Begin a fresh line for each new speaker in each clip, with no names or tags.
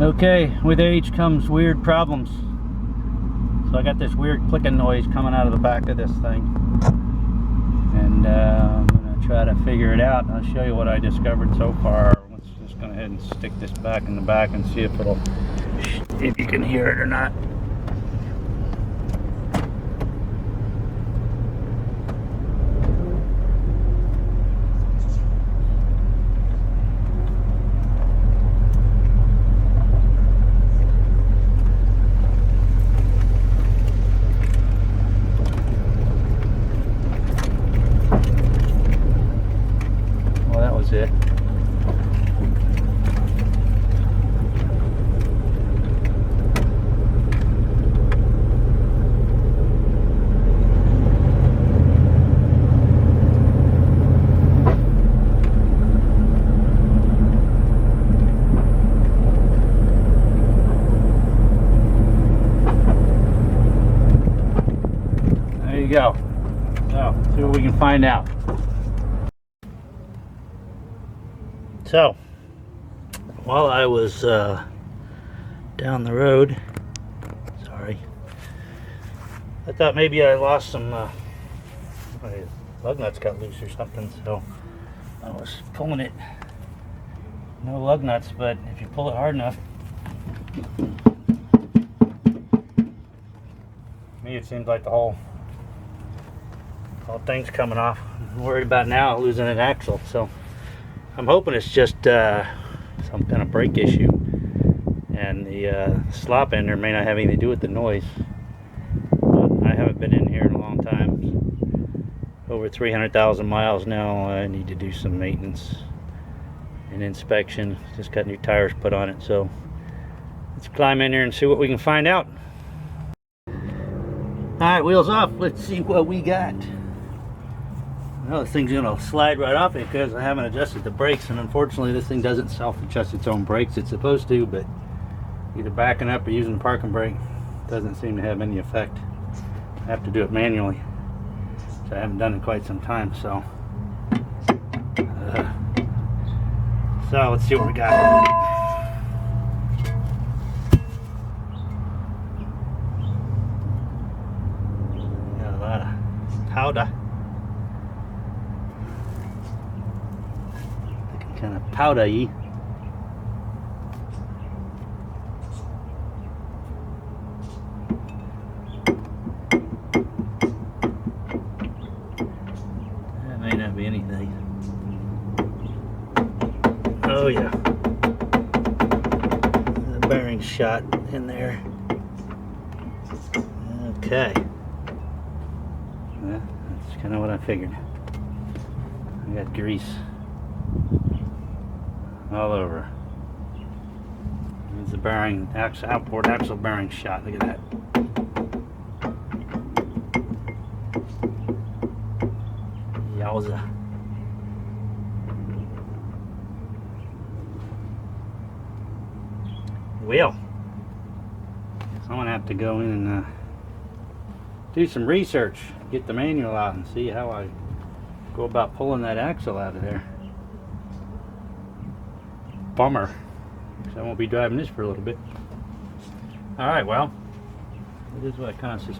Okay, with age comes weird problems. So I got this weird clicking noise coming out of the back of this thing. And I'm going to try to figure it out. I'll show you what I discovered so far. Let's just go ahead and stick this back in the back and see if you can hear it or not. It. There you go. So, see what we can find out. So, while I was down the road, sorry, I thought maybe I lost some, my lug nuts got loose or something, so I was pulling it. No lug nuts, but if you pull it hard enough, to me it seems like the whole thing's coming off. I'm worried about now losing an axle, so I'm hoping it's just some kind of brake issue, and the slop ender may not have anything to do with the noise. But I haven't been in here in a long time, over 300,000 miles now. I need to do some maintenance and inspection. Just got new tires put on it, so let's climb in here and see what we can find out. Alright, wheels off. Let's see what we got. Well, this thing's gonna slide right off because I haven't adjusted the brakes, and unfortunately this thing doesn't self-adjust its own brakes. It's supposed to, but either backing up or using the parking brake doesn't seem to have any effect. I have to do it manually, which I haven't done in quite some time. So let's see what we got. Got a lot of powder. Kind of powdery. That may not be anything. Oh yeah, the bearing shot in there. Okay, well, that's kind of what I figured. I got grease all over. There's the bearing, outboard axle bearing shot. Look at that. Yowza. Well, so I'm gonna have to go in and do some research, get the manual out and see how I go about pulling that axle out of there. Bummer, because I won't be driving this for a little bit. Alright, well, it is what I kind of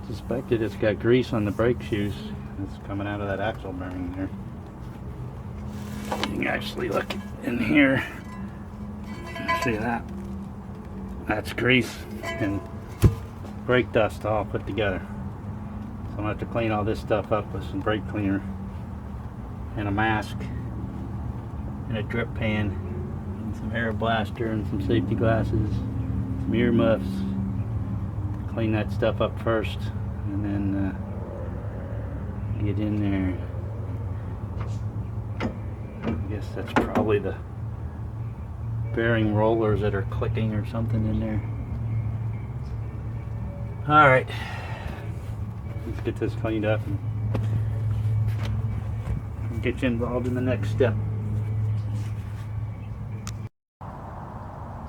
suspected. It's got grease on the brake shoes. It's coming out of that axle bearing there. You can actually look in here. See that? That's grease and brake dust all put together. So I'm going to have to clean all this stuff up with some brake cleaner and a mask and a drip pan. Some air blaster and some safety glasses, some ear muffs. Clean that stuff up first, and then get in there. I guess that's probably the bearing rollers that are clicking or something in there. Alright, let's get this cleaned up and get you involved in the next step.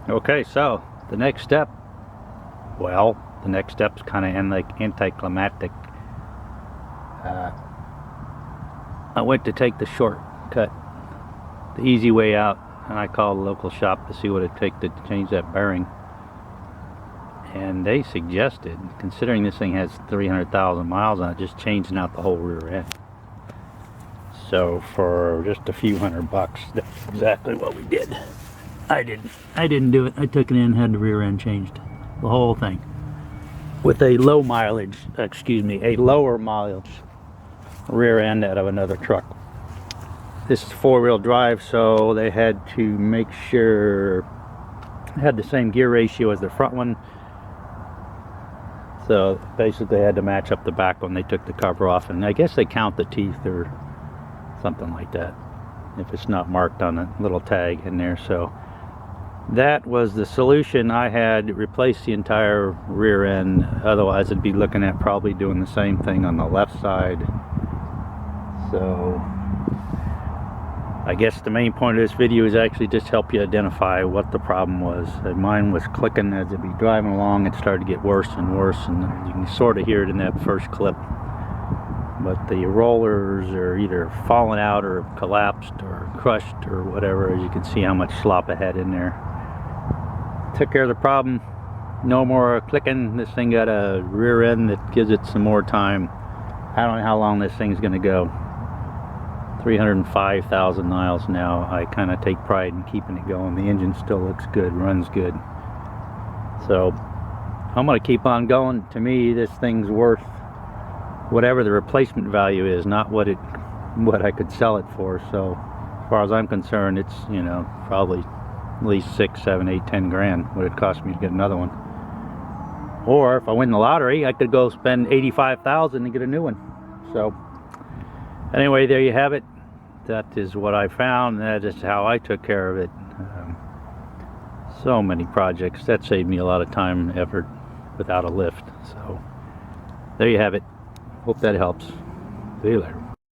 Okay, so the next step, well, the next step's kind of anticlimactic. I went to take the shortcut, the easy way out, and I called a local shop to see what it'd take to change that bearing. And they suggested, considering this thing has 300,000 miles on it, just changing out the whole rear end. So for just a few $100, that's exactly what we did. I didn't do it. I took it in and had the rear end changed, the whole thing, with a lower mileage rear end out of another truck. This is four-wheel drive, so they had to make sure it had the same gear ratio as the front one. So basically they had to match up the back when they took the cover off, and I guess they count the teeth or something like that if it's not marked on a little tag in there. So that was the solution. I had replaced the entire rear end, otherwise I'd be looking at probably doing the same thing on the left side. So I guess the main point of this video is actually just help you identify what the problem was. Mine was clicking as it'd be driving along. It started to get worse and worse, and you can sort of hear it in that first clip. But the rollers are either falling out or collapsed or crushed or whatever. As you can see how much slop I had in there. Took care of the problem. No more clicking. This thing got a rear end that gives it some more time. I don't know how long this thing's going to go. 305,000 miles now. I kind of take pride in keeping it going. The engine still looks good, runs good. So I'm going to keep on going. To me, this thing's worth whatever the replacement value is, not what I could sell it for. So as far as I'm concerned, it's, you know, probably at least 6, 7, 8, 10 grand would it cost me to get another one. Or if I win the lottery, I could go spend 85,000 and get a new one. So anyway, there you have it. That is what I found. That is how I took care of it. So many projects. That saved me a lot of time and effort without a lift. So there you have it. Hope that helps. See you later.